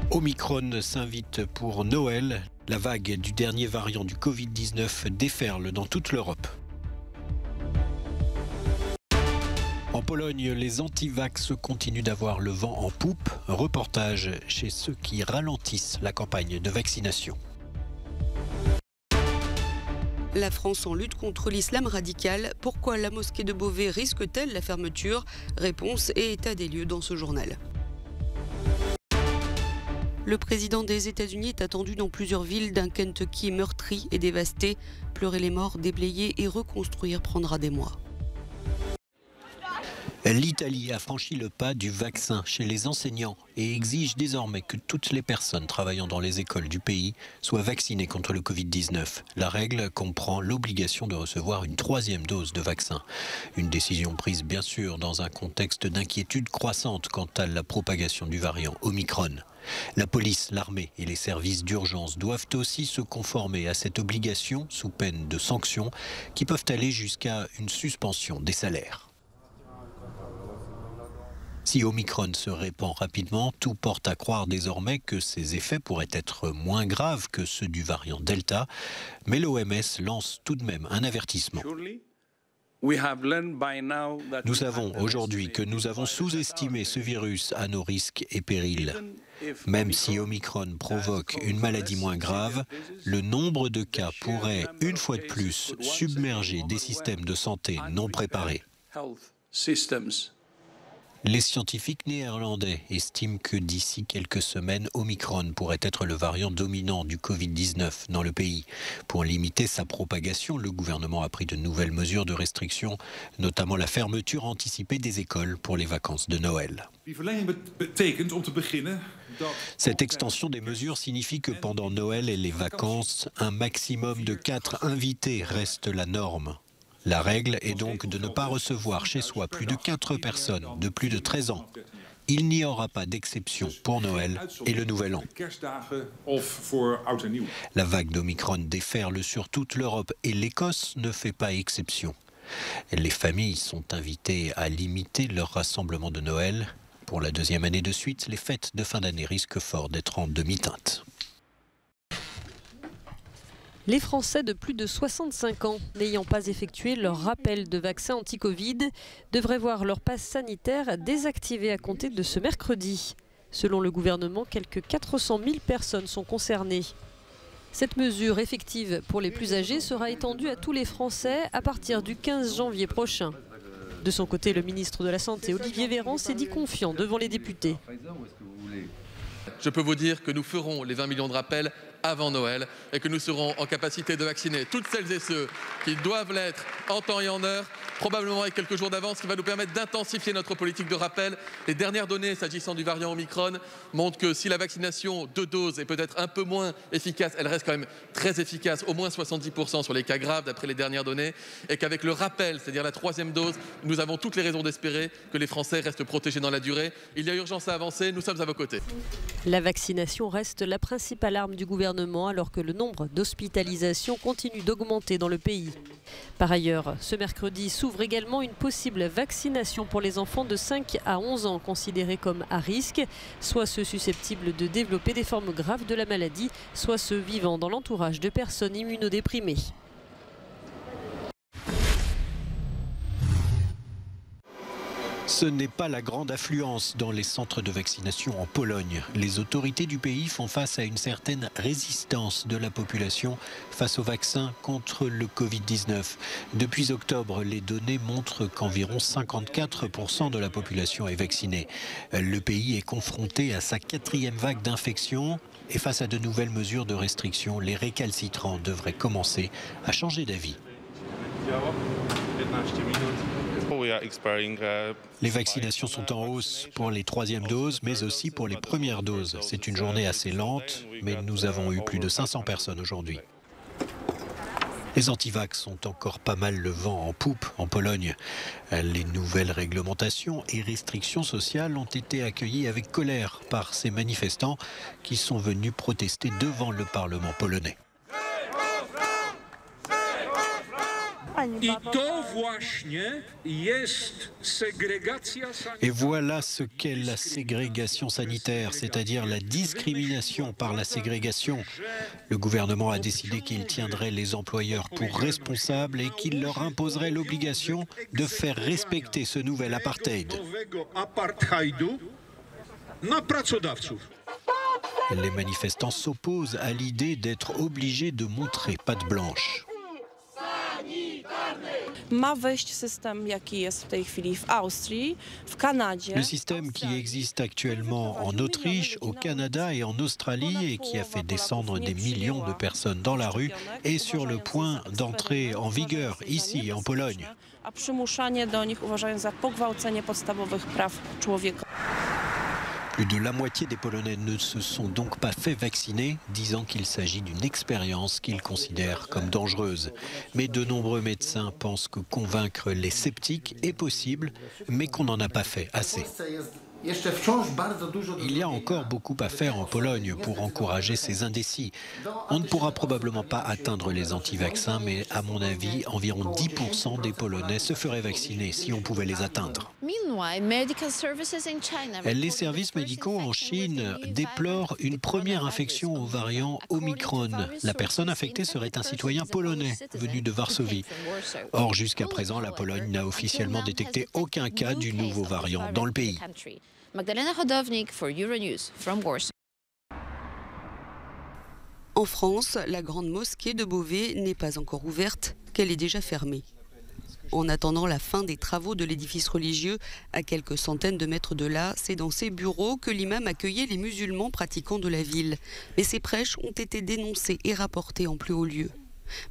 Omicron s'invite pour Noël. La vague du dernier variant du Covid-19 déferle dans toute l'Europe. En Pologne, les anti-vax continuent d'avoir le vent en poupe. Reportage chez ceux qui ralentissent la campagne de vaccination. La France en lutte contre l'islam radical. Pourquoi la mosquée de Beauvais risque-t-elle la fermeture? Réponse et état des lieux dans ce journal. Le président des États-Unis est attendu dans plusieurs villes d'un Kentucky meurtri et dévasté. Pleurer les morts, déblayer et reconstruire prendra des mois. L'Italie a franchi le pas du vaccin chez les enseignants et exige désormais que toutes les personnes travaillant dans les écoles du pays soient vaccinées contre le Covid-19. La règle comprend l'obligation de recevoir une 3e dose de vaccin. Une décision prise bien sûr dans un contexte d'inquiétude croissante quant à la propagation du variant Omicron. La police, l'armée et les services d'urgence doivent aussi se conformer à cette obligation sous peine de sanctions qui peuvent aller jusqu'à une suspension des salaires. Si Omicron se répand rapidement, tout porte à croire désormais que ses effets pourraient être moins graves que ceux du variant Delta, mais l'OMS lance tout de même un avertissement. Nous savons aujourd'hui que nous avons sous-estimé ce virus à nos risques et périls. Même si Omicron provoque une maladie moins grave, le nombre de cas pourrait, une fois de plus, submerger des systèmes de santé non préparés. Les scientifiques néerlandais estiment que d'ici quelques semaines, Omicron pourrait être le variant dominant du Covid-19 dans le pays. Pour limiter sa propagation, le gouvernement a pris de nouvelles mesures de restriction, notamment la fermeture anticipée des écoles pour les vacances de Noël. Cette extension des mesures signifie que pendant Noël et les vacances, un maximum de 4 invités reste la norme. La règle est donc de ne pas recevoir chez soi plus de 4 personnes de plus de 13 ans. Il n'y aura pas d'exception pour Noël et le Nouvel An. La vague d'Omicron déferle sur toute l'Europe et l'Écosse ne fait pas exception. Les familles sont invitées à limiter leur rassemblement de Noël. Pour la 2e année de suite, les fêtes de fin d'année risquent fort d'être en demi-teinte. Les Français de plus de 65 ans n'ayant pas effectué leur rappel de vaccin anti-Covid devraient voir leur passe sanitaire désactivé à compter de ce mercredi. Selon le gouvernement, quelques 400 000 personnes sont concernées. Cette mesure effective pour les plus âgés sera étendue à tous les Français à partir du 15 janvier prochain. De son côté, le ministre de la Santé, Olivier Véran, s'est dit confiant devant les députés. Je peux vous dire que nous ferons les 20 millions de rappels avant Noël et que nous serons en capacité de vacciner toutes celles et ceux qui doivent l'être en temps et en heure, probablement avec quelques jours d'avance, ce qui va nous permettre d'intensifier notre politique de rappel. Les dernières données s'agissant du variant Omicron montrent que si la vaccination 2 doses est peut-être un peu moins efficace, elle reste quand même très efficace, au moins 70% sur les cas graves d'après les dernières données, et qu'avec le rappel, c'est-à-dire la 3e dose, nous avons toutes les raisons d'espérer que les Français restent protégés dans la durée. Il y a urgence à avancer, nous sommes à vos côtés. La vaccination reste la principale arme du gouvernement alors que le nombre d'hospitalisations continue d'augmenter dans le pays. Par ailleurs, ce mercredi s'ouvre également une possible vaccination pour les enfants de 5 à 11 ans considérés comme à risque, soit ceux susceptibles de développer des formes graves de la maladie, soit ceux vivant dans l'entourage de personnes immunodéprimées. Ce n'est pas la grande affluence dans les centres de vaccination en Pologne. Les autorités du pays font face à une certaine résistance de la population face au vaccin contre le Covid-19. Depuis octobre, les données montrent qu'environ 54% de la population est vaccinée. Le pays est confronté à sa 4e vague d'infection et face à de nouvelles mesures de restriction, les récalcitrants devraient commencer à changer d'avis. Les vaccinations sont en hausse pour les 3e doses, mais aussi pour les premières doses. C'est une journée assez lente, mais nous avons eu plus de 500 personnes aujourd'hui. Les antivax ont encore pas mal le vent en poupe en Pologne. Les nouvelles réglementations et restrictions sociales ont été accueillies avec colère par ces manifestants qui sont venus protester devant le Parlement polonais. Et voilà ce qu'est la ségrégation sanitaire, c'est-à-dire la discrimination par la ségrégation. Le gouvernement a décidé qu'il tiendrait les employeurs pour responsables et qu'il leur imposerait l'obligation de faire respecter ce nouvel apartheid. Les manifestants s'opposent à l'idée d'être obligés de montrer patte blanche. Le système qui existe actuellement en Autriche, au Canada et en Australie et qui a fait descendre des millions de personnes dans la rue est sur le point d'entrer en vigueur ici en Pologne. Plus de la moitié des Polonais ne se sont donc pas fait vacciner, disant qu'il s'agit d'une expérience qu'ils considèrent comme dangereuse. Mais de nombreux médecins pensent que convaincre les sceptiques est possible, mais qu'on n'en a pas fait assez. Il y a encore beaucoup à faire en Pologne pour encourager ces indécis. On ne pourra probablement pas atteindre les anti-vaccins, mais à mon avis, environ 10% des Polonais se feraient vacciner si on pouvait les atteindre. Les services médicaux en Chine déplorent une première infection au variant Omicron. La personne infectée serait un citoyen polonais venu de Varsovie. Or, jusqu'à présent, la Pologne n'a officiellement détecté aucun cas du nouveau variant dans le pays. Magdalena Hodownik for Euronews from Warsaw. En France, la grande mosquée de Beauvais n'est pas encore ouverte, qu'elle est déjà fermée. En attendant la fin des travaux de l'édifice religieux, à quelques centaines de mètres de là, c'est dans ses bureaux que l'imam accueillait les musulmans pratiquants de la ville. Mais ces prêches ont été dénoncés et rapportés en plus haut lieu.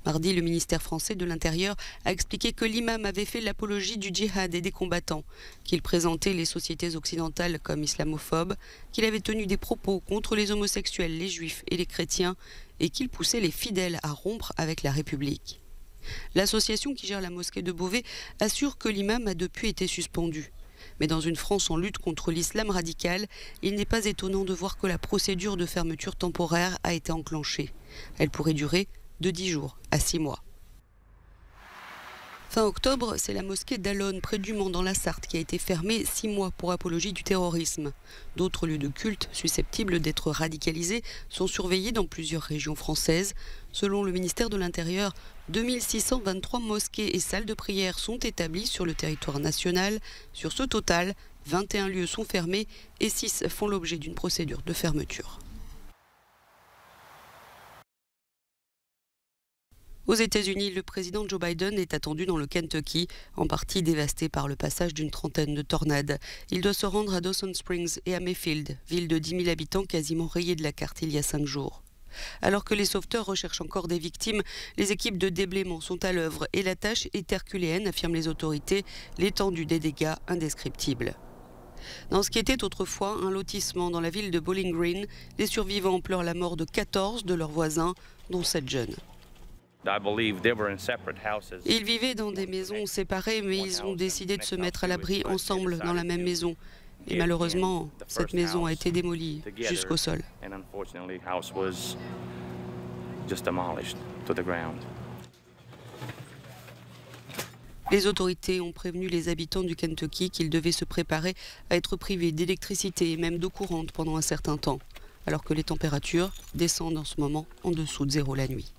Mardi, le ministère français de l'Intérieur a expliqué que l'imam avait fait l'apologie du djihad et des combattants, qu'il présentait les sociétés occidentales comme islamophobes, qu'il avait tenu des propos contre les homosexuels, les juifs et les chrétiens, et qu'il poussait les fidèles à rompre avec la République. L'association qui gère la mosquée de Beauvais assure que l'imam a depuis été suspendu. Mais dans une France en lutte contre l'islam radical, il n'est pas étonnant de voir que la procédure de fermeture temporaire a été enclenchée. Elle pourrait durer de 10 jours à 6 mois. Fin octobre, c'est la mosquée d'Allonne, près du Mans, dans la Sarthe, qui a été fermée 6 mois pour apologie du terrorisme. D'autres lieux de culte susceptibles d'être radicalisés sont surveillés dans plusieurs régions françaises. Selon le ministère de l'Intérieur, 2623 mosquées et salles de prière sont établies sur le territoire national. Sur ce total, 21 lieux sont fermés et 6 font l'objet d'une procédure de fermeture. Aux États-Unis, le président Joe Biden est attendu dans le Kentucky, en partie dévasté par le passage d'une trentaine de tornades. Il doit se rendre à Dawson Springs et à Mayfield, ville de 10 000 habitants quasiment rayée de la carte il y a 5 jours. Alors que les sauveteurs recherchent encore des victimes, les équipes de déblaiement sont à l'œuvre et la tâche est herculéenne, affirment les autorités, l'étendue des dégâts indescriptible. Dans ce qui était autrefois un lotissement dans la ville de Bowling Green, les survivants pleurent la mort de 14 de leurs voisins, dont 7 jeunes. Ils vivaient dans des maisons séparées, mais ils ont décidé de se mettre à l'abri ensemble dans la même maison. Et malheureusement, cette maison a été démolie jusqu'au sol. Les autorités ont prévenu les habitants du Kentucky qu'ils devaient se préparer à être privés d'électricité et même d'eau courante pendant un certain temps, alors que les températures descendent en ce moment en dessous de 0 la nuit.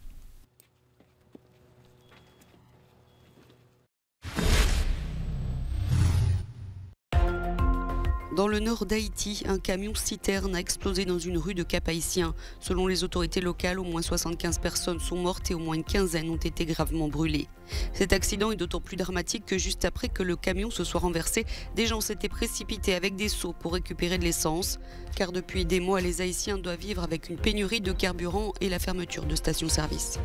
Dans le nord d'Haïti, un camion-citerne a explosé dans une rue de Cap-Haïtien. Selon les autorités locales, au moins 75 personnes sont mortes et au moins une quinzaine ont été gravement brûlées. Cet accident est d'autant plus dramatique que juste après que le camion se soit renversé, des gens s'étaient précipités avec des seaux pour récupérer de l'essence. Car depuis des mois, les Haïtiens doivent vivre avec une pénurie de carburant et la fermeture de stations-service.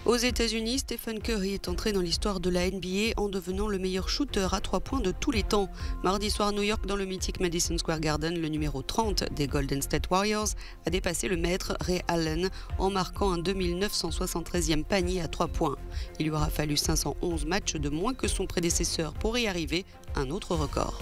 Aux États-Unis, Stephen Curry est entré dans l'histoire de la NBA en devenant le meilleur shooter à 3 points de tous les temps. Mardi soir à New York, dans le mythique Madison Square Garden, le numéro 30 des Golden State Warriors a dépassé le maître Ray Allen en marquant un 2973e panier à 3 points. Il lui aura fallu 511 matchs de moins que son prédécesseur pour y arriver, un autre record.